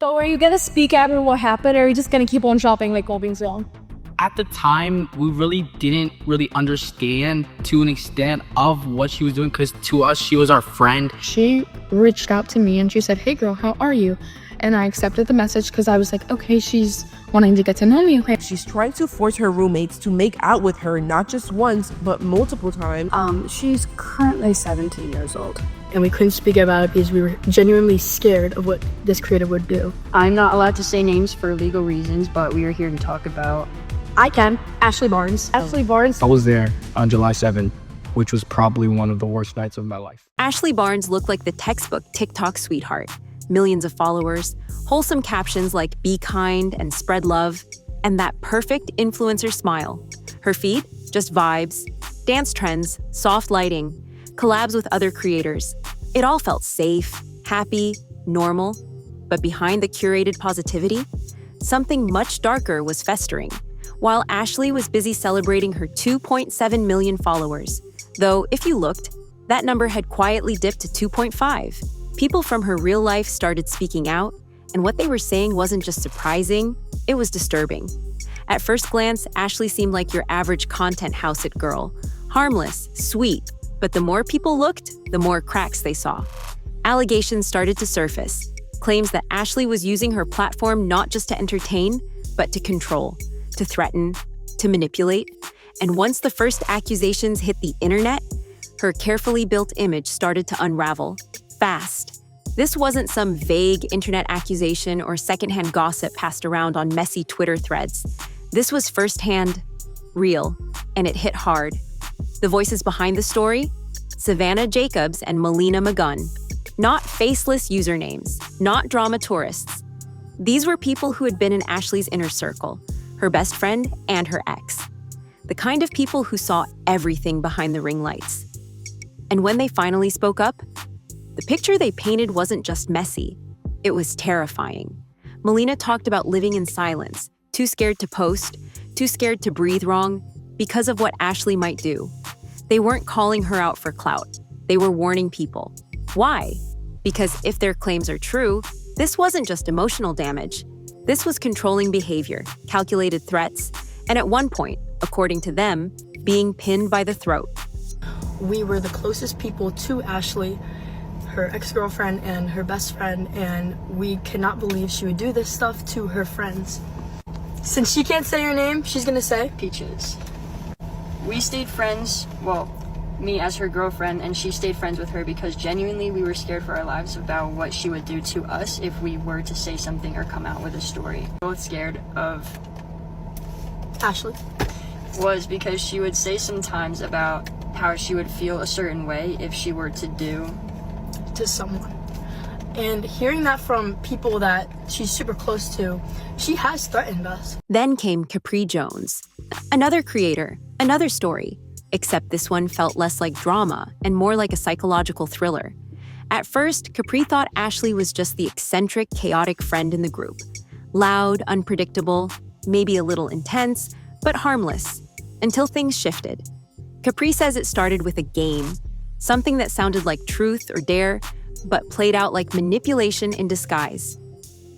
So are you gonna speak out on what happened, or are you just gonna keep on shopping like all being wrong? At the time, we really didn't understand to an extent of what she was doing, because to us, she was our friend. She reached out to me and she said, "Hey girl, how are you?" And I accepted the message because I was like, okay, she's wanting to get to know me. Okay. She's trying to force her roommates to make out with her, not just once, but multiple times. She's currently 17 years old. And we couldn't speak about it because we were genuinely scared of what this creator would do. I'm not allowed to say names for legal reasons, but we are here to talk about... I can. Ashley Barnes. Ashley Barnes. I was there on July 7th, which was probably one of the worst nights of my life. Ashley Barnes looked like the textbook TikTok sweetheart. Millions of followers, wholesome captions like "be kind" and "spread love," and that perfect influencer smile. Her feed? Just vibes, dance trends, soft lighting, collabs with other creators. It all felt safe, happy, normal. But behind the curated positivity, something much darker was festering. While Ashley was busy celebrating her 2.7 million followers, though if you looked, that number had quietly dipped to 2.5. People from her real life started speaking out, and what they were saying wasn't just surprising, it was disturbing. At first glance, Ashley seemed like your average content house-it girl. Harmless, sweet, but the more people looked, the more cracks they saw. Allegations started to surface, claims that Ashley was using her platform not just to entertain, but to control, to threaten, to manipulate. And once the first accusations hit the internet, her carefully built image started to unravel. Fast. This wasn't some vague internet accusation or secondhand gossip passed around on messy Twitter threads. This was firsthand, real, and it hit hard. The voices behind the story? Savannah Jacobs and Melina McGunn. Not faceless usernames, not drama tourists. These were people who had been in Ashley's inner circle, her best friend and her ex. The kind of people who saw everything behind the ring lights. And when they finally spoke up, the picture they painted wasn't just messy, it was terrifying. Melina talked about living in silence, too scared to post, too scared to breathe wrong, because of what Ashley might do. They weren't calling her out for clout, they were warning people. Why? Because if their claims are true, this wasn't just emotional damage. This was controlling behavior, calculated threats, and at one point, according to them, being pinned by the throat. We were the closest people to Ashley, her ex-girlfriend and her best friend, and we cannot believe she would do this stuff to her friends. Since she can't say her name, she's gonna say Peaches. We stayed friends, well, me as her girlfriend, and she stayed friends with her because genuinely we were scared for our lives about what she would do to us if we were to say something or come out with a story. Both scared of Ashley. Was because she would say sometimes about how she would feel a certain way if she were to do to someone. And hearing that from people that she's super close to, she has threatened us. Then came Capri Jones, another creator, another story, except this one felt less like drama and more like a psychological thriller. At first, Capri thought Ashley was just the eccentric, chaotic friend in the group. Loud, unpredictable, maybe a little intense, but harmless, until things shifted. Capri says it started with a game, something that sounded like truth or dare, but played out like manipulation in disguise.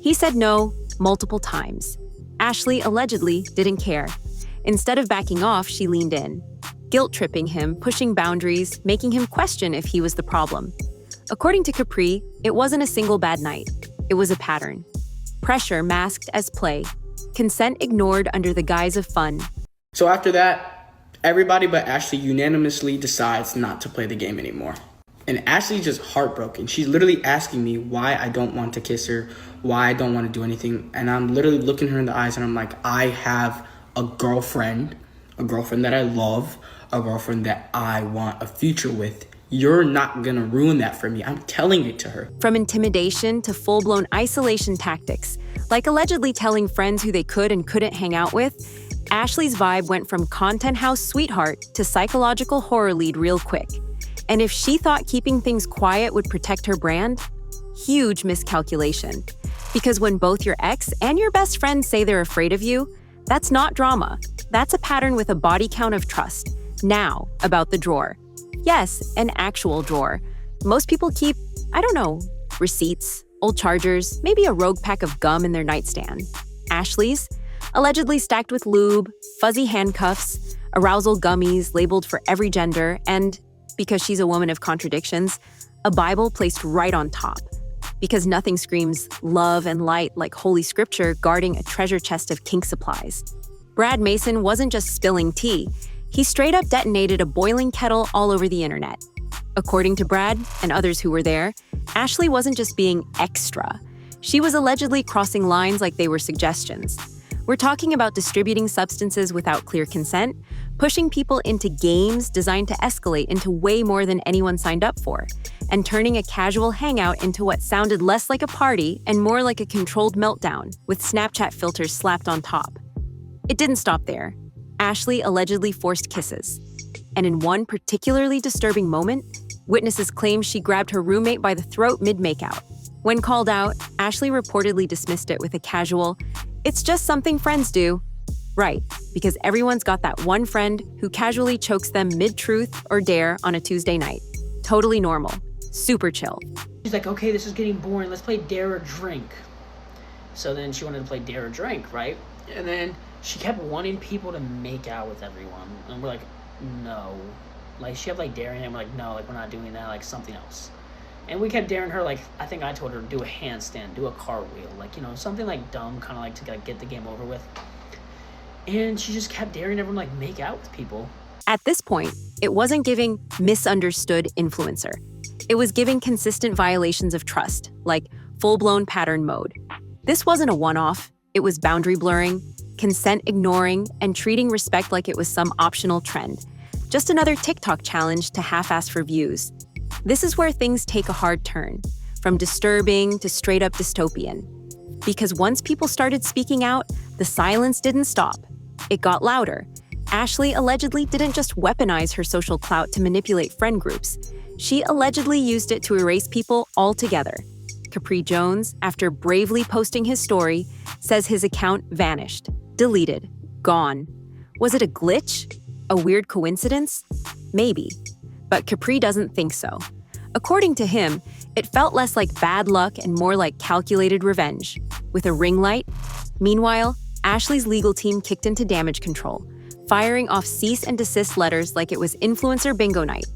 He said no multiple times. Ashley allegedly didn't care. Instead of backing off, she leaned in, guilt-tripping him, pushing boundaries, making him question if he was the problem. According to Capri, it wasn't a single bad night. It was a pattern. Pressure masked as play. Consent ignored under the guise of fun. So after that, everybody but Ashley unanimously decides not to play the game anymore. And Ashley's just heartbroken. She's literally asking me why I don't want to kiss her, why I don't want to do anything. And I'm literally looking her in the eyes and I'm like, I have a girlfriend that I love, a girlfriend that I want a future with. You're not gonna ruin that for me. I'm telling it to her. From intimidation to full-blown isolation tactics, like allegedly telling friends who they could and couldn't hang out with, Ashley's vibe went from content house sweetheart to psychological horror lead real quick. And if she thought keeping things quiet would protect her brand, huge miscalculation. Because when both your ex and your best friend say they're afraid of you, that's not drama. That's a pattern with a body count of trust. Now, about the drawer. Yes, an actual drawer. Most people keep, receipts, old chargers, maybe a rogue pack of gum in their nightstand. Ashley's? Allegedly stacked with lube, fuzzy handcuffs, arousal gummies labeled for every gender, and, because she's a woman of contradictions, a Bible placed right on top. Because nothing screams love and light like Holy Scripture guarding a treasure chest of kink supplies. Brad Mason wasn't just spilling tea, he straight up detonated a boiling kettle all over the internet. According to Brad and others who were there, Ashley wasn't just being extra. She was allegedly crossing lines like they were suggestions. We're talking about distributing substances without clear consent, pushing people into games designed to escalate into way more than anyone signed up for, and turning a casual hangout into what sounded less like a party and more like a controlled meltdown, with Snapchat filters slapped on top. It didn't stop there. Ashley allegedly forced kisses. And in one particularly disturbing moment, witnesses claim she grabbed her roommate by the throat mid-makeout. When called out, Ashley reportedly dismissed it with a casual, "It's just something friends do." Right, because everyone's got that one friend who casually chokes them mid-truth or dare on a Tuesday night. Totally normal. Super chill. She's like, okay, this is getting boring. Let's play Dare or Drink. So then she wanted to play Dare or Drink, right? And then she kept wanting people to make out with everyone. And we're like, no. Like, she kept, like, daring him. We're like, no, like, we're not doing that. Like, something else. And we kept daring her, like, I think I told her to do a handstand, do a cartwheel. Like, you know, something, like, dumb, kind of, like, to like, get the game over with. And she just kept daring everyone, like, make out with people. At this point, it wasn't giving misunderstood influencer. It was giving consistent violations of trust, like full-blown pattern mode. This wasn't a one-off. It was boundary blurring, consent ignoring, and treating respect like it was some optional trend. Just another TikTok challenge to half-ass for views. This is where things take a hard turn, from disturbing to straight-up dystopian. Because once people started speaking out, the silence didn't stop. It got louder. Ashley allegedly didn't just weaponize her social clout to manipulate friend groups. She allegedly used it to erase people altogether. Capri Jones, after bravely posting his story, says his account vanished, deleted, gone. Was it a glitch? A weird coincidence? Maybe. But Capri doesn't think so. According to him, it felt less like bad luck and more like calculated revenge. With a ring light. Meanwhile, Ashley's legal team kicked into damage control, firing off cease and desist letters like it was influencer bingo night.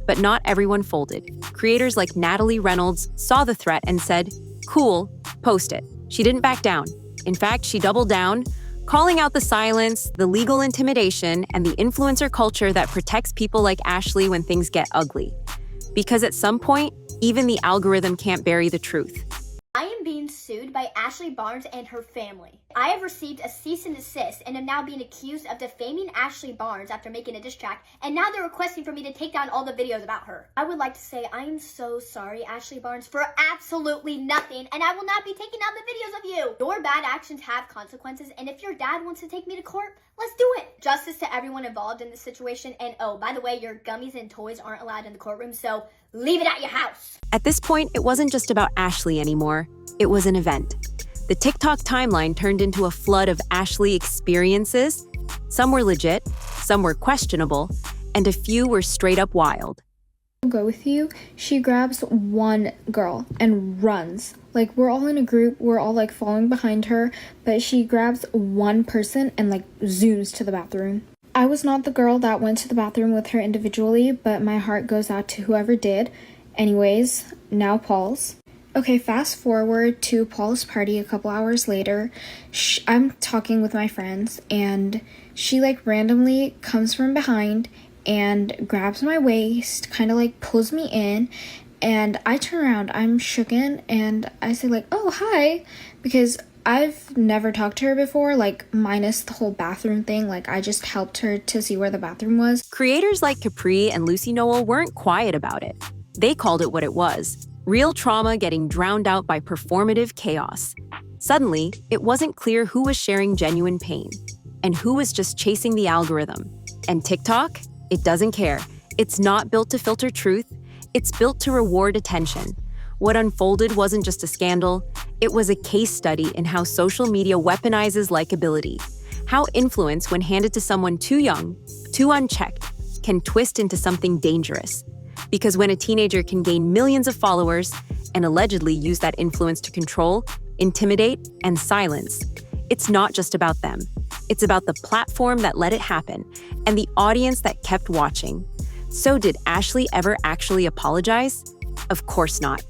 But not everyone folded. Creators like Natalie Reynolds saw the threat and said, "Cool, post it." She didn't back down. In fact, she doubled down, calling out the silence, the legal intimidation, and the influencer culture that protects people like Ashley when things get ugly. Because at some point, even the algorithm can't bury the truth. I am being sued by Ashley Barnes and her family. I have received a cease and desist and am now being accused of defaming Ashley Barnes after making a diss track, and now they're requesting for me to take down all the videos about her. I would like to say I am so sorry, Ashley Barnes, for absolutely nothing, and I will not be taking down the videos of you. Your bad actions have consequences, and if your dad wants to take me to court, let's do it. Justice to everyone involved in this situation, and oh, by the way, your gummies and toys aren't allowed in the courtroom, so leave it at your house. At this point, it wasn't just about Ashley anymore. It was an event. The TikTok timeline turned into a flood of Ashley experiences. Some were legit, some were questionable, and a few were straight up wild. Go with you. She grabs one girl and runs. Like, we're all in a group, we're all like following behind her, but she grabs one person and like zooms to the bathroom. I was not the girl that went to the bathroom with her individually, but my heart goes out to whoever did. Anyways, now Paul's. Okay, fast forward to Paul's party a couple hours later. I'm talking with my friends, and she like randomly comes from behind and grabs my waist, kind of like pulls me in, and I turn around, I'm shooken, and I say like, "Oh, hi," because I've never talked to her before, like minus the whole bathroom thing. Like, I just helped her to see where the bathroom was. Creators like Capri and Lucy Noel weren't quiet about it. They called it what it was. Real trauma getting drowned out by performative chaos. Suddenly, it wasn't clear who was sharing genuine pain and who was just chasing the algorithm. And TikTok? It doesn't care. It's not built to filter truth. It's built to reward attention. What unfolded wasn't just a scandal. It was a case study in how social media weaponizes likability. How influence, when handed to someone too young, too unchecked, can twist into something dangerous. Because when a teenager can gain millions of followers, and allegedly used that influence to control, intimidate, and silence. It's not just about them. It's about the platform that let it happen and the audience that kept watching. So did Ashley ever actually apologize? Of course not.